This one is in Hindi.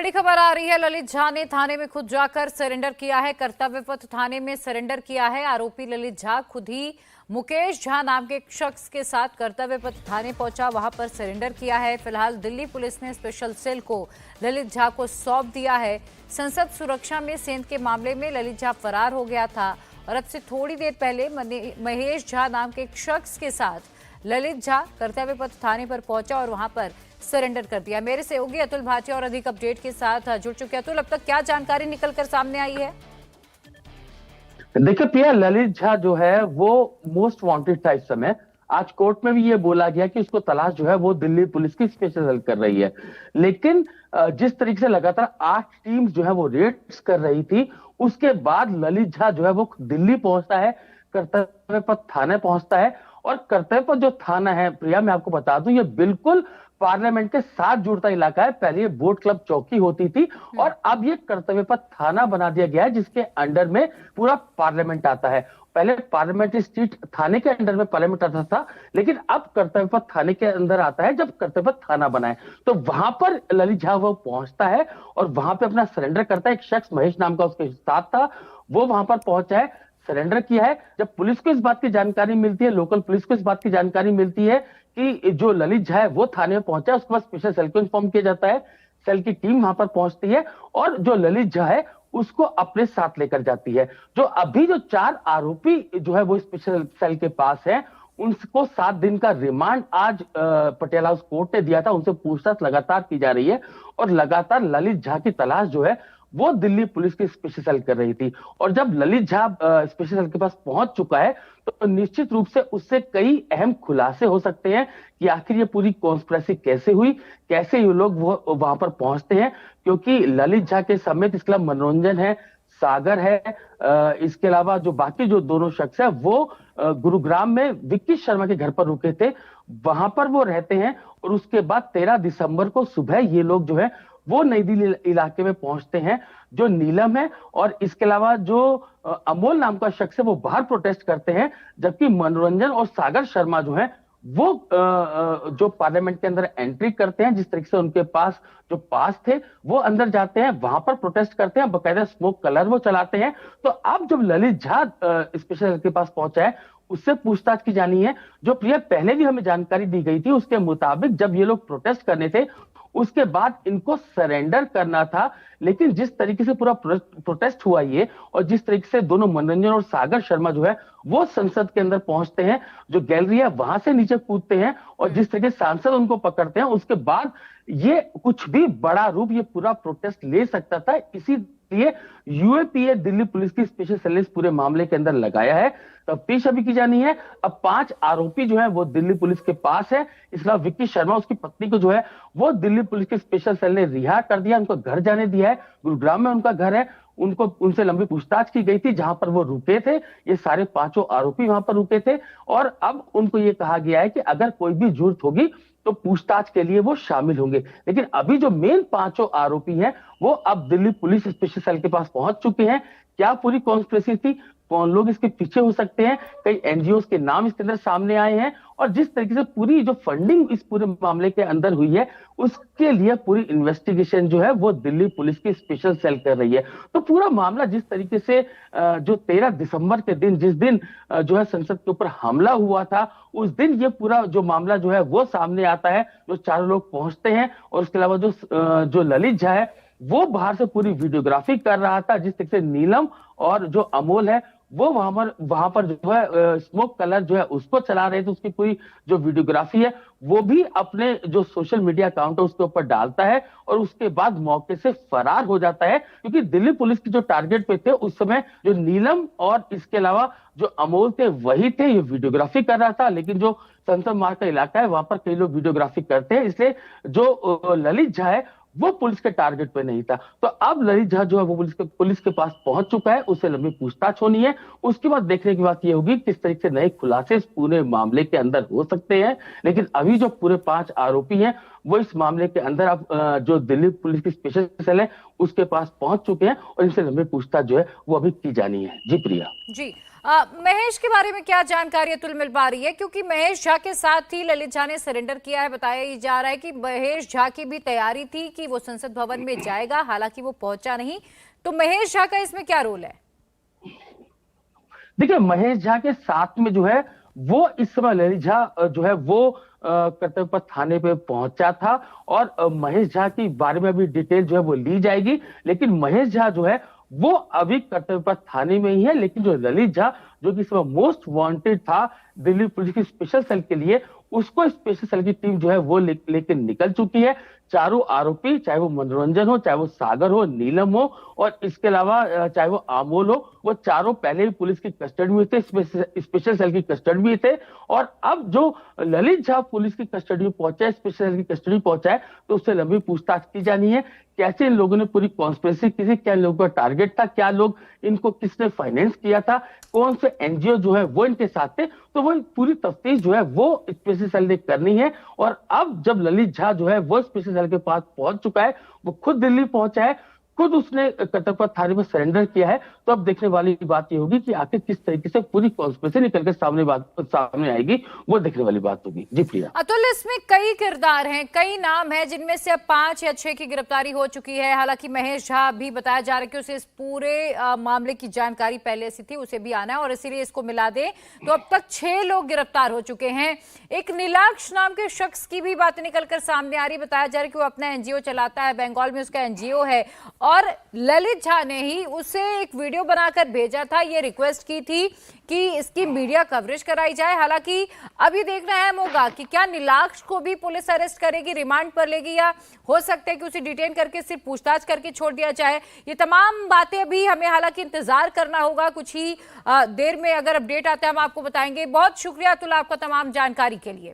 बड़ी खबर आ रही है। ललित झा ने थाने में खुद जाकर सरेंडर किया है। कर्तव्य पथ थाने में सरेंडर किया है। आरोपी ललित झा खुद ही मुकेश झा नाम के एक शख्स के साथ कर्तव्य पथ थाने पहुंचा, वहां पर सरेंडर किया है। फिलहाल दिल्ली पुलिस ने स्पेशल सेल को ललित झा को सौंप दिया है। संसद सुरक्षा में सेंध के मामले में ललित झा फरार हो गया था और अब से थोड़ी देर पहले महेश झा नाम के एक शख्स के साथ ललित झा कर्तव्य पथ थाने पर पहुंचा और वहां पर सरेंडर कर दिया। मेरे सहयोगी अतुल भाटिया और अधिक अपडेट के साथ जुड़ चुके हैं। अतुल, अब तक क्या जानकारी निकलकर सामने आई है? देखिए प्रिया, ललित झा जो है वो मोस्ट वांटेड था इस समय। आज कोर्ट में भी ये बोला गया कि उसको तलाश जो है वो दिल्ली पुलिस की स्पेशल सेल कर रही है। लेकिन जिस तरीके से लगातार 8 टीम्स जो है वो रेड्स कर रही थी, उसके बाद ललित झा जो है वो दिल्ली पहुंचता है, कर्तव्य पथ थाने पहुंचता है। और कर्तव्य पथ जो थाना है प्रिया, मैं आपको बता दूं, ये बिल्कुल पार्लियामेंट के साथ जुड़ता इलाका है। पहले ये बोट क्लब चौकी होती थी और अब ये कर्तव्य पथ थाना बना दिया गया है, जिसके अंडर में पूरा पार्लियामेंट आता है। पहले पार्लियामेंट्री स्ट्रीट थाने के अंडर में पार्लियामेंट आता था, लेकिन अब कर्तव्य पथ थाने के अंदर आता है जब कर्तव्य पथ थाना बना है। तो वहां पर ललित झा वो पहुंचता है और वहां पे अपना सरेंडर करता है। एक शख्स महेश नाम का उसके साथ था, वो वहां पर पहुंचा है, सरेंडर किया है। जब पुलिस को इस बात की जानकारी मिलती है, लोकल पुलिस को इस बात की जानकारी मिलती है कि जो ललित झा है वो थाने में पहुंचा है, उसके बाद स्पेशल सेल को इन्फॉर्म किया जाता है। सेल की टीम वहां पर पहुंचती है और जो ललित झा है उसको अपने साथ लेकर जाती है। जो अभी जो 4 आरोपी जो है वो स्पेशल सेल के पास है, उनको 7 दिन का रिमांड आज पटियाला हाउस कोर्ट ने दिया था। उनसे पूछताछ लगातार की जा रही है और लगातार ललित झा की तलाश जो है वो दिल्ली पुलिस की स्पेशल सेल कर रही थी। और जब ललित झा स्पेशल सेल के पास पहुंच चुका है तो निश्चित रूप से उससे कई अहम खुलासे हो सकते हैं कि आखिर ये पूरी कॉन्स्पिरेसी कैसे हुई, कैसे ये लोग वो वहां पर पहुंचते हैं। क्योंकि ललित झा के समेत इसके अलावा मनोरंजन है, सागर है, इसके अलावा जो बाकी जो दोनों शख्स है वो गुरुग्राम में विक्की शर्मा के घर पर रुके थे, वहां पर वो रहते हैं। और उसके बाद 13 दिसंबर को सुबह ये लोग जो है वो नई दिल्ली इलाके में पहुंचते हैं। जो नीलम है और इसके अलावा जो अमोल नाम का शख्स है वो बाहर प्रोटेस्ट करते हैं, जबकि मनोरंजन और सागर शर्मा जो है वो जो पार्लियामेंट के अंदर एंट्री करते हैं, जिस तरीके से उनके पास जो पास थे वो अंदर जाते हैं, वहां पर प्रोटेस्ट करते हैं, बकायदा स्मोक कलर वो चलाते हैं। तो अब जब ललित झा स्पेशल के पास पहुंचा है, उससे पूछताछ की जानी है। जो प्रिया पहले भी हमें जानकारी दी गई थी, उसके मुताबिक जब ये लोग प्रोटेस्ट करने थे उसके बाद इनको सरेंडर करना था। लेकिन जिस तरीके से पूरा प्रोटेस्ट हुआ ये, और जिस तरीके से दोनों मनोरंजन और सागर शर्मा जो है वो संसद के अंदर पहुंचते हैं, जो गैलरी है वहां से नीचे कूदते हैं और जिस तरीके से सांसद उनको पकड़ते हैं, उसके बाद ये कुछ भी बड़ा रूप ये पूरा प्रोटेस्ट ले सकता था। इसीलिए यूएपीए दिल्ली पुलिस की स्पेशल सेल इस पूरे मामले के अंदर लगाया है। तफ्तीश अभी की जानी है। अब 5 आरोपी जो है वो दिल्ली पुलिस के पास है। इस अलावा विक्की शर्मा, उसकी पत्नी को जो है वो दिल्ली पुलिस के स्पेशल सेल ने रिहा कर दिया, उनको घर जाने दिया है। गुरुग्राम में उनका घर है, उनको उनसे लंबी पूछताछ की गई थी जहां पर वो रुके थे। ये सारे 5 आरोपी वहां पर रुके थे और अब उनको ये कहा गया है कि अगर कोई भी जरूरत होगी तो पूछताछ के लिए वो शामिल होंगे। लेकिन अभी जो मेन 5 आरोपी हैं वो अब दिल्ली पुलिस स्पेशल सेल के पास पहुंच चुके हैं। क्या पूरी कॉन्स्पिरेसी थी, कौन लोग इसके पीछे हो सकते हैं, कई एनजीओ के नाम इसके अंदर सामने आए हैं और जिस तरीके से पूरी जो फंडिंग इस पूरे मामले के अंदर हुई है उसके लिए पूरी इन्वेस्टिगेशन जो है वो दिल्ली पुलिस की स्पेशल सेल कर रही है। तो पूरा मामला जिस तरीके से जो 13 दिसंबर के दिन, जिस दिन जो है संसद के ऊपर हमला हुआ था, उस दिन ये पूरा जो मामला जो है वो सामने आता है। जो 4 लोग पहुंचते हैं और उसके अलावा जो ललित झा है वो बाहर से पूरी वीडियोग्राफी कर रहा था। जिस तरीके से नीलम और जो अमोल है वो वहां पर जो है स्मोक कलर जो है उसको चला रहे थे, उसकी पूरी जो वीडियोग्राफी है वो भी अपने जो सोशल मीडिया अकाउंट है उसके ऊपर डालता है और उसके बाद मौके से फरार हो जाता है। क्योंकि दिल्ली पुलिस की जो टारगेट पे थे उस समय जो नीलम और इसके अलावा जो अमोल थे वही थे। ये वीडियोग्राफी कर रहा था, लेकिन जो संसद मार्ग का इलाका है वहां पर कई लोग वीडियोग्राफी करते हैं, इसलिए जो ललित झा है वो पुलिस के टारगेट पे नहीं था। तो अब ललित झा जो है वो पुलिस के पास पहुंच चुका है, उससे लंबी पूछताछ होनी है। उसके बाद देखने की बात ये होगी किस तरीके से नए खुलासे इस पूरे मामले के अंदर हो सकते हैं। लेकिन अभी जो पूरे 5 आरोपी हैं वो इस मामले के अंदर अब जो दिल्ली पुलिस की स्पेशल सेल है उसके पास पहुंच चुके हैं और इनसे लंबी पूछताछ जो है वो अभी की जानी है। जी प्रिया। जी। महेश के बारे में क्या जानकारी अतुल मिल पा रही है, क्योंकि महेश झा के साथ ही ललित झा ने सरेंडर किया है। बताया जा रहा है कि महेश झा की भी तैयारी थी कि वो संसद भवन में जाएगा, हालांकि वो पहुंचा नहीं। तो महेश झा का इसमें क्या रोल है? देखिए, महेश झा के साथ में जो है वो इस समय ललित झा जो है वो कर्तव्य पथ थाने पे पहुंचा था, और महेश झा के बारे में अभी डिटेल जो है वो ली जाएगी। लेकिन महेश झा जो है वो अभी कर्तव्य पथ थाने में ही है, लेकिन जो ललित झा जो कि इस समय मोस्ट वांटेड था दिल्ली पुलिस की स्पेशल सेल के लिए, उसको स्पेशल सेल की टीम जो है वो लेकर निकल चुकी है। चारों आरोपी, चाहे वो मनोरंजन हो, चाहे वो सागर हो, नीलम हो, और इसके अलावा चाहे वो अमोल हो, वो चारों पहले ही पुलिस की कस्टडी में थे, स्पेशल सेल की कस्टडी में थे। और अब जो ललित झा पुलिस की कस्टडी में पहुंचा है, स्पेशल सेल की कस्टडी में पहुंचा है, तो उससे लंबी पूछताछ की जानी है। कैसे इन लोगों ने पूरी कॉन्स्पिरेसी की थी, क्या इन लोगों का टारगेट था, क्या लोग इनको किसने फाइनेंस किया था, कौन से एनजीओ जो है वो इनके साथ थे, तो वो पूरी तफ्तीश जो है वो स्पेशल सेल ने करनी है। और अब जब ललित झा जो है वो स्पेशल सेल के पास पहुंच चुका है, वो खुद दिल्ली पहुंचा है, खुद उसने कर्तव्य पथ थाने में सरेंडर किया है, तो अब देखने वाली बात ये होगी कि आखिर किस तरीके से पूरी कॉन्स्पिरेसी निकल कर सामने आएगी, वो देखने वाली बात होगी। जी प्रिया। अतुल, इसमें कई किरदार हैं, कई नाम हैं, जिनमें से अब 5 या 6 की गिरफ्तारी हो चुकी है। हालांकि महेश झा भी बताया जा रहा है कि उसे इस पूरे मामले की जानकारी पहले से थी, उसे भी आना है, और इसीलिए इसको मिला दे तो अब तक 6 लोग गिरफ्तार हो चुके हैं। एक नीलाक्ष नाम के शख्स की भी बात निकलकर सामने आ रही, बताया जा रहा है कि वो अपना एनजीओ चलाता है, बंगाल में उसका एनजीओ है, और ललित झा ने ही उसे एक वीडियो बनाकर भेजा था, ये रिक्वेस्ट की थी कि इसकी मीडिया कवरेज कराई जाए। हालांकि अभी देखना अहम होगा कि क्या नीलाक्ष को भी पुलिस अरेस्ट करेगी, रिमांड पर लेगी, या हो सकता है कि उसे डिटेन करके सिर्फ पूछताछ करके छोड़ दिया जाए। ये तमाम बातें अभी हमें हालांकि इंतजार करना होगा। कुछ ही देर में अगर अपडेट आता है हम आपको बताएंगे। बहुत शुक्रिया अतुल आपका तमाम जानकारी के लिए।